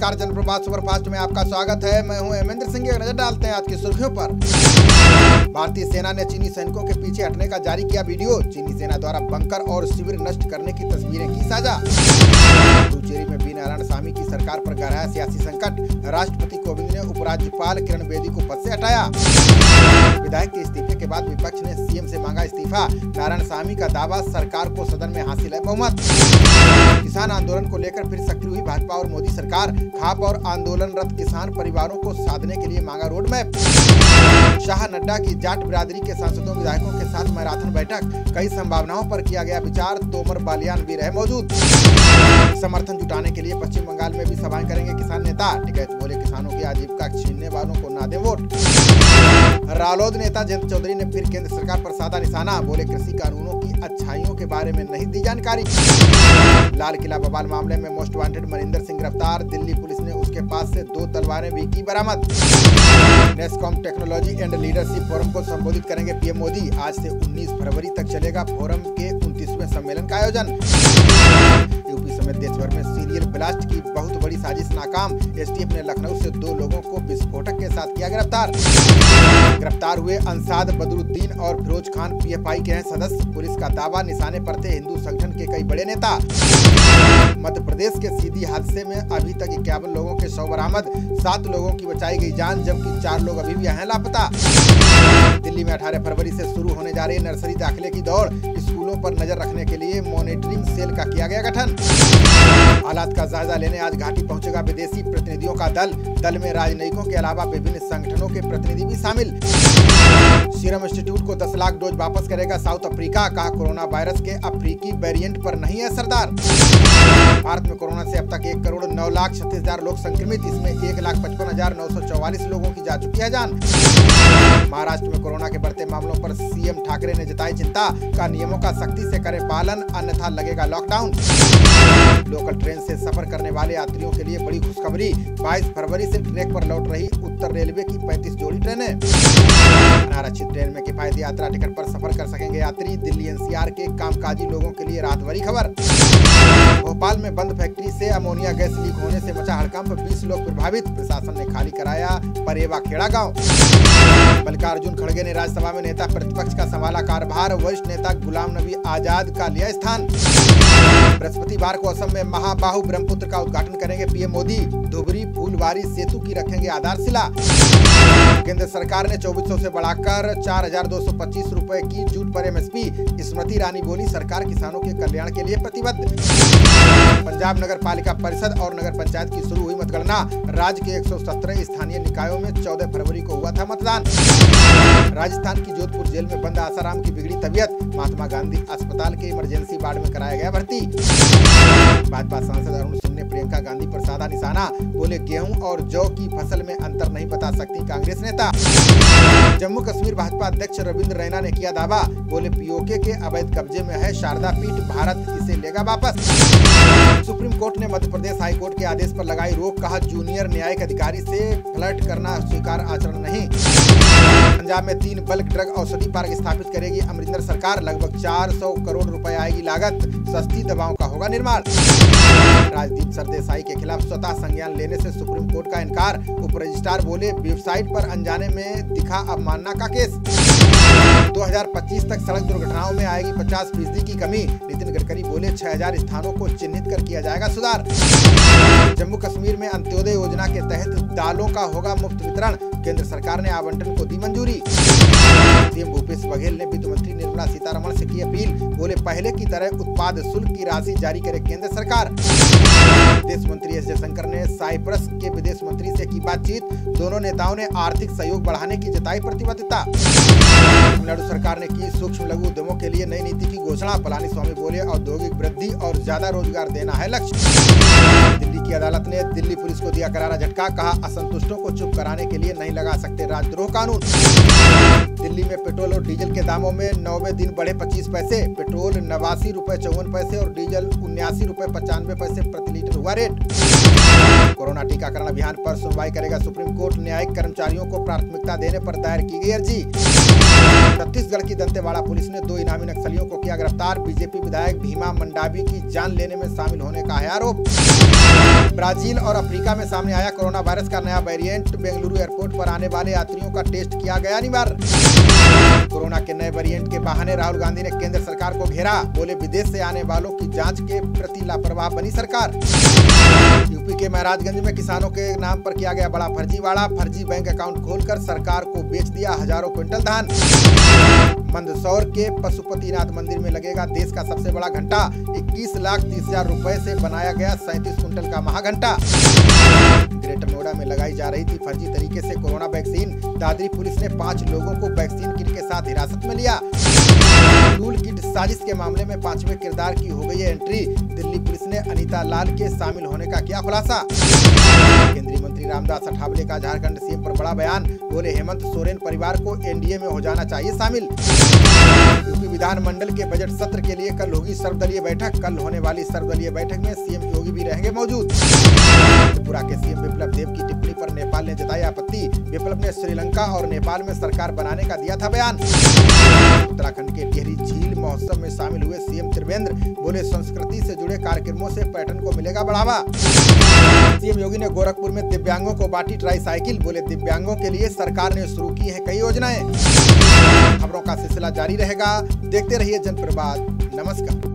नमस्कार, जनप्रभात सुपरफास्ट में आपका स्वागत है। मैं हूं हेमेंद्र सिंह। नजर डालते हैं आज की सुर्खियों पर। भारतीय सेना ने चीनी सैनिकों के पीछे हटने का जारी किया वीडियो। चीनी सेना द्वारा बंकर और शिविर नष्ट करने की तस्वीरें की साझा। पुडुचेरी में बी नारायणसामी की सरकार पर गहराया सियासी संकट। राष्ट्रपति कोविंद ने उपराज्यपाल किरण बेदी को पद से हटाया। विधायक के इस्तीफे के बाद विपक्ष ने सीएम से मांगा इस्तीफा। नारायणसामी का दावा, सरकार को सदन में हासिल है बहुमत। किसान आंदोलन को लेकर फिर सक्रिय हुई भाजपा और मोदी सरकार। खाप और आंदोलनरत किसान परिवारों को साधने के लिए मांगा रोड मैप। शाह नड्डा की जाट बिरादरी के सांसदों विधायकों के साथ मैराथन बैठक। कई संभावनाओं पर किया गया विचार। तोमर बालियान भी रहे मौजूद। समर्थन जुटाने के लिए पश्चिम बंगाल में भी सभाएं करेंगे किसान नेता। टिकैत बोले, किसानों की आजीविका छीनने वालों को ना दे वोट। रालोद नेता जयंत चौधरी ने फिर केंद्र सरकार पर साधा निशाना। बोले, कृषि कानूनों की अच्छाइयों के बारे में नहीं दी जानकारी। लाल किला बवाल मामले में मोस्ट वांटेड मनिंदर सिंह गिरफ्तार। दिल्ली पुलिस ने उसके पास से 2 तलवारें भी की बरामद। NASSCOM technology and leadership forum को संबोधित करेंगे पीएम मोदी। आज से 19 फरवरी तक चलेगा फोरम के 29वें सम्मेलन का आयोजन। यूपी समेत देश भर में सीरियल ब्लास्ट की बहुत बड़ी साजिश नाकाम। एसटीएफ ने लखनऊ से 2 लोगों को विस्फोटक के साथ किया गिरफ्तार। गिरफ्तार हुए अंसाद बदरुद्दीन और फिरोज खान पीएफआई के हैं सदस्य। पुलिस का दावा, निशाने पर थे हिंदू संगठन के कई बड़े नेता। मध्य प्रदेश के सीधी हादसे में अभी तक 51 लोगों के शव बरामद। 7 लोगों की बचाई गई जान, जबकि 4 लोग अभी भी हैं लापता। दिल्ली में 18 फरवरी से शुरू होने जा रही नर्सरी दाखिले की दौड़। स्कूलों पर नजर रखने के लिए मॉनिटरिंग सेल का किया गया गठन। हालात का जायजा लेने आज घाटी पहुंचेगा विदेशी प्रतिनिधियों का दल। दल में राजनयिकों के अलावा विभिन्न संगठनों के प्रतिनिधि भी शामिल। सीरम इंस्टीट्यूट को 10 लाख डोज वापस करेगा साउथ अफ्रीका। कहा, कोरोना वायरस के अफ्रीकी वेरिएंट पर नहीं है असरदार। भारत में कोरोना से अब तक 1,09,36,000 लोग संक्रमित। इसमें 1,55,944 लोगों की जा चुकी है जान। महाराष्ट्र में कोरोना के बढ़ते मामलों पर सीएम ठाकरे ने जताई चिंता। का नियमों का सख्ती से करें पालन, अन्यथा लगेगा लॉकडाउन। लोकल ट्रेन से सफर करने वाले यात्रियों के लिए बड़ी खुशखबरी। 22 फरवरी से ट्रैक पर लौट रही उत्तर रेलवे की 35 जोड़ी ट्रेनें। अनारक्षित ट्रेन में किफायती यात्रा टिकट पर सफर कर सकेंगे यात्री। दिल्ली एनसीआर के कामकाजी लोगों के लिए राहत भरी खबर। भोपाल में बंद फैक्ट्री से अमोनिया गैस लीक होने से मचा हड़कंप। 20 लोग प्रभावित। प्रशासन ने खाली कराया परेवा खेड़ा गांव। मल्लिकार्जुन खड़गे ने राज्यसभा में नेता प्रतिपक्ष का संभाला कार्यभार। वरिष्ठ नेता गुलाम नबी आजाद का लिया स्थान। बृहस्पतिवार को असम में महाबाहु ब्रह्मपुत्र का उद्घाटन करेंगे पीएम मोदी। धुबरी फूलबारी सेतु की रखेंगे आधारशिला। केंद्र सरकार ने 2400 से बढ़ाकर 4,225 रुपए की जूट पर एमएसपी। स्मृति ईरानी बोली, सरकार किसानों के कल्याण के लिए प्रतिबद्ध। पंजाब नगर पालिका परिषद और नगर पंचायत की शुरू हुई मतगणना। राज्य के 117 स्थानीय निकायों में 14 फरवरी को हुआ था मतदान। राजस्थान की जोधपुर जेल में बंद आसाराम की बिगड़ी तबीयत। महात्मा गांधी अस्पताल के इमरजेंसी वार्ड में कराया गया भर्ती। भाजपा सांसद अरुण सिंह ने प्रियंका गांधी पर साधा निशाना। बोले, गेहूं और जौ की फसल में अंतर नहीं बता सकती कांग्रेस नेता। जम्मू कश्मीर भाजपा अध्यक्ष रविंद्र रैना ने किया दावा। बोले, पीओके के अवैध कब्जे में है शारदा पीठ, भारत इसे लेगा वापस। सुप्रीम कोर्ट ने मध्य प्रदेश हाई कोर्ट के आदेश पर लगाई रोक। कहा, जूनियर न्यायिक अधिकारी से फ्लर्ट करना स्वीकार आचरण नहीं। पंजाब में 3 बल्क ड्रग औषधि पार्क स्थापित करेगी अमरिंदर सरकार। लगभग 400 करोड़ रुपए आएगी लागत। सस्ती दवाओं का होगा निर्माण। राजदीप सरदेसाई के खिलाफ स्वतः संज्ञान लेने से सुप्रीम कोर्ट का इनकार। उप रजिस्ट्रार बोले, वेबसाइट पर अनजाने में दिखा अवमानना का केस। 2025 तक सड़क दुर्घटनाओं में आएगी 50% की कमी। नितिन गडकरी बोले, 6000 स्थानों को चिन्हित कर किया जाएगा सुधार। जम्मू कश्मीर में अंत्योदय योजना के तहत दालों का होगा मुफ्त वितरण। केंद्र सरकार ने आवंटन को दी मंजूरी। सीएम भूपेश बघेल ने वित्त मंत्री निर्मला सीतारमण से की अपील। बोले, पहले की तरह उत्पाद शुल्क की राशि जारी करे केंद्र सरकार। विदेश मंत्री एस जयशंकर ने साइप्रस के विदेश मंत्री से की बातचीत। दोनों नेताओं ने आर्थिक सहयोग बढ़ाने की जताई प्रतिबद्धता। तमिलनाडु सरकार ने की सूक्ष्म लघु उद्यमों के लिए नई नीति की घोषणा। पलानीस्वामी बोले, औद्योगिक वृद्धि और ज्यादा रोजगार देना है लक्ष्य। दिल्ली की अदालत ने दिल्ली पुलिस को दिया करारा झटका। कहा, असंतुष्टों को चुप कराने के लिए नहीं लगा सकते राजद्रोह कानून। दिल्ली में पेट्रोल और डीजल के दामों में 9वें दिन बढ़े 25 पैसे। पेट्रोल 89 रुपए 54 पैसे और डीजल 79 रुपए 95 पैसे प्रति लीटर हुआ रेट। कोरोना टीकाकरण अभियान पर सुनवाई करेगा सुप्रीम कोर्ट। न्यायिक कर्मचारियों को प्राथमिकता देने पर दायर की गई अर्जी। छत्तीसगढ़ की दंतेवाड़ा पुलिस ने 2 इनामी नक्सलियों को किया गिरफ्तार। बीजेपी विधायक भीमा मंडावी की जान लेने में शामिल होने का है आरोप। ब्राजील और अफ्रीका में सामने आया कोरोना वायरस का नया वेरिएंट। बेंगलुरु एयरपोर्ट पर आने वाले यात्रियों का टेस्ट किया गया अनिवार्य। कोरोना के नए वेरिएंट के बहाने राहुल गांधी ने केंद्र सरकार को घेरा। बोले विदेश से आने वालों की जांच के प्रति लापरवाह बनी सरकार। यूपी के महाराजगंज में किसानों के नाम पर किया गया बड़ा फर्जीवाड़ा। फर्जी बैंक अकाउंट खोलकर सरकार को बेच दिया हजारों क्विंटल धान। मंदसौर के पशुपतिनाथ मंदिर में लगेगा देश का सबसे बड़ा घंटा। 21,30,000 रुपए से बनाया गया 37 क्विंटल का महाघंटा। ग्रेटर नोएडा में लगाई जा रही थी फर्जी तरीके से कोरोना वैक्सीन। दादरी पुलिस ने 5 लोगों को वैक्सीन किट के साथ हिरासत में लिया। टूल किट साजिश के मामले में 5वें किरदार की हो गई है एंट्री। दिल्ली पुलिस ने अनीता लाल के शामिल होने का किया खुलासा। केंद्रीय मंत्री रामदास अठावले का झारखंड सीएम पर बड़ा बयान। बोले हेमंत सोरेन परिवार को एनडीए में हो जाना चाहिए शामिल। यूपी विधानमंडल के बजट सत्र के लिए कल होगी सर्वदलीय बैठक। कल होने वाली सर्वदलीय बैठक में सीएम योगी भी रहेंगे मौजूद। त्रिपुरा के सीएम विप्लव देव की टिप्पणी पर नेपाल ने जताई आपत्ति। विप्लव ने श्रीलंका और नेपाल में सरकार बनाने का दिया था बयान। उत्तराखंड के टिहरी झील महोत्सव में शामिल हुए सीएम त्रिवेंद्र। बोले संस्कृति से जुड़े कार्यक्रमों से पर्यटन को मिलेगा बढ़ावा। सीएम योगी ने गोरखपुर में दिव्यांगों को बांटी ट्राईसाइकिल। बोले दिव्यांगों के लिए सरकार ने शुरू की है कई योजनाएं। खबरों का सिलसिला जारी रहेगा, देखते रहिए जनप्रवाद। नमस्कार।